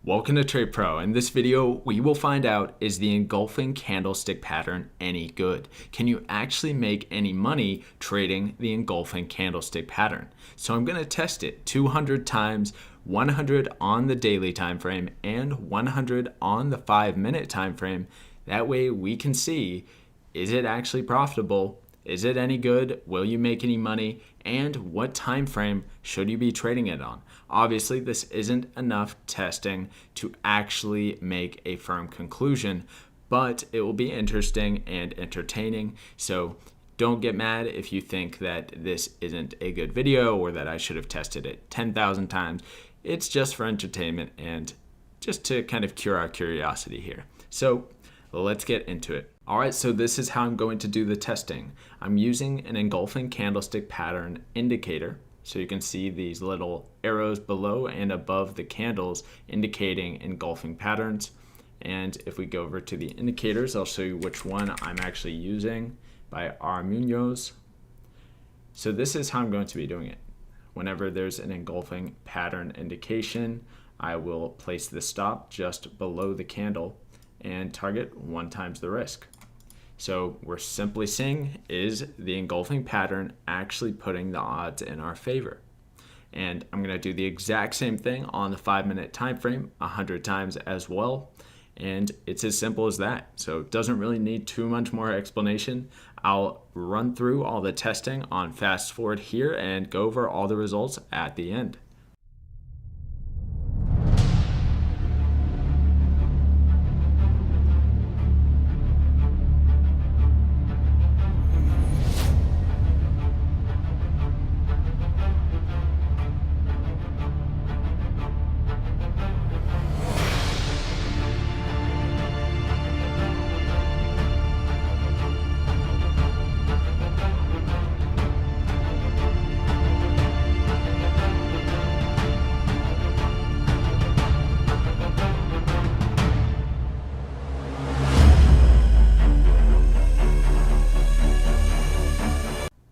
Welcome to Trade Pro. In this video, we will find out, is the engulfing candlestick pattern any good? Can you actually make any money trading the engulfing candlestick pattern? So I'm going to test it 200 times, 100 on the daily time frame and 100 on the 5-minute time frame. That way we can see, is it actually profitable? Is it any good? Will you make any money? And what time frame should you be trading it on? Obviously, this isn't enough testing to actually make a firm conclusion, but it will be interesting and entertaining. So don't get mad if you think that this isn't a good video or that I should have tested it 10,000 times. It's just for entertainment and just to kind of cure our curiosity here. So let's get into it. All right, so this is how I'm going to do the testing. I'm using an engulfing candlestick pattern indicator. So you can see these little arrows below and above the candles indicating engulfing patterns. And if we go over to the indicators, I'll show you which one I'm actually using by R. Munoz. So this is how I'm going to be doing it. Whenever there's an engulfing pattern indication, I will place the stop just below the candle and target 1 times the risk. So we're simply seeing, is the engulfing pattern actually putting the odds in our favor? And I'm going to do the exact same thing on the 5-minute time frame 100 times as well. And it's as simple as that. So it doesn't really need too much more explanation. I'll run through all the testing on fast forward here and go over all the results at the end.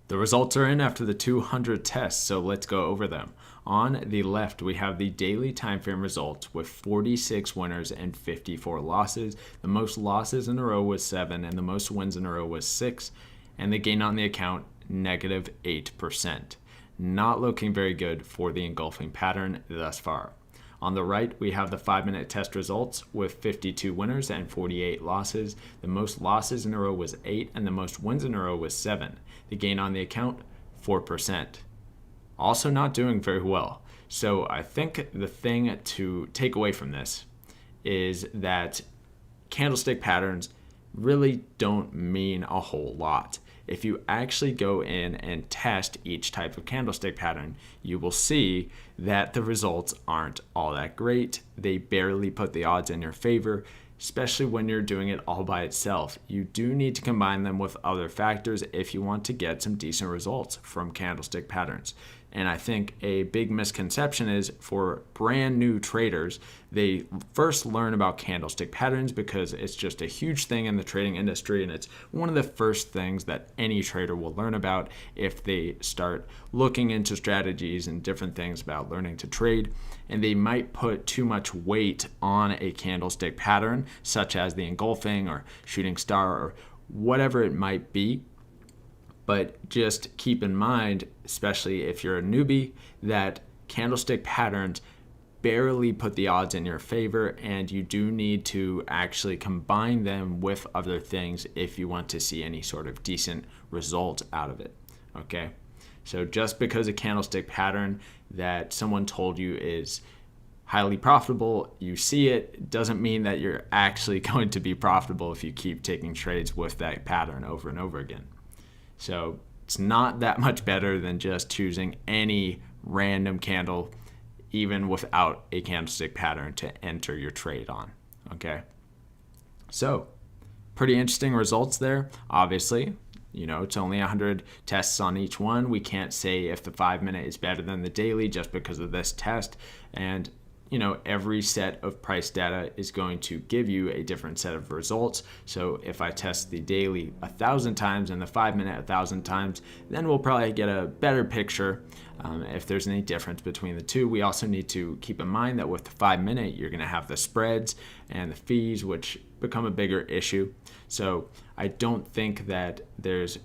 The results are in after the 200 tests, so let's go over them. On the left, we have the daily time frame results with 46 winners and 54 losses. The most losses in a row was 7, and the most wins in a row was 6, and the gain on the account, negative 8%. Not looking very good for the engulfing pattern thus far. On the right, we have the 5-minute test results with 52 winners and 48 losses. The most losses in a row was 8, and the most wins in a row was 7. The gain on the account, 4%. Also not doing very well. So I think the thing to take away from this is that candlestick patterns really don't mean a whole lot. If you actually go in and test each type of candlestick pattern, you will see that the results aren't all that great. They barely put the odds in your favor, especially when you're doing it all by itself. You do need to combine them with other factors if you want to get some decent results from candlestick patterns. And I think a big misconception is for brand new traders, they first learn about candlestick patterns because it's just a huge thing in the trading industry, and it's one of the first things that any trader will learn about if they start looking into strategies and different things about learning to trade. And they might put too much weight on a candlestick pattern, such as the engulfing or shooting star or whatever it might be. But just keep in mind, especially if you're a newbie, that candlestick patterns barely put the odds in your favor, and you do need to actually combine them with other things if you want to see any sort of decent result out of it. Okay? So just because a candlestick pattern that someone told you is highly profitable, you see it, doesn't mean that you're actually going to be profitable if you keep taking trades with that pattern over and over again. So it's not that much better than just choosing any random candle, even without a candlestick pattern, to enter your trade on. Okay. So pretty interesting results there. Obviously, it's only 100 tests on each one. We can't say if the 5-minute is better than the daily just because of this test. And, every set of price data is going to give you a different set of results. So if I test the daily 1,000 times and the 5-minute 1,000 times, then we'll probably get a better picture if there's any difference between the two. We also need to keep in mind that with the 5-minute, you're going to have the spreads and the fees, which become a bigger issue. So I don't think that there's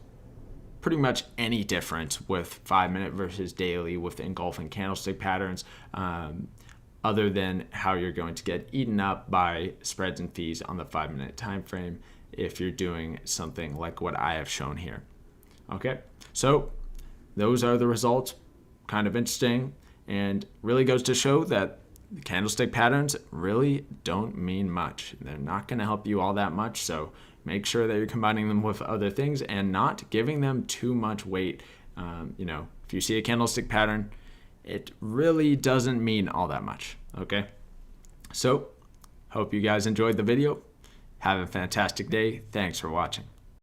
pretty much any difference with 5-minute versus daily with the engulfing candlestick patterns, other than how you're going to get eaten up by spreads and fees on the 5-minute time frame if you're doing something like what I have shown here. Okay, so those are the results. Kind of interesting, and really goes to show that the candlestick patterns really don't mean much. They're not going to help you all that much, so make sure that you're combining them with other things and not giving them too much weight. If you see a candlestick pattern, it really doesn't mean all that much, okay? So, hope you guys enjoyed the video. Have a fantastic day. Thanks for watching.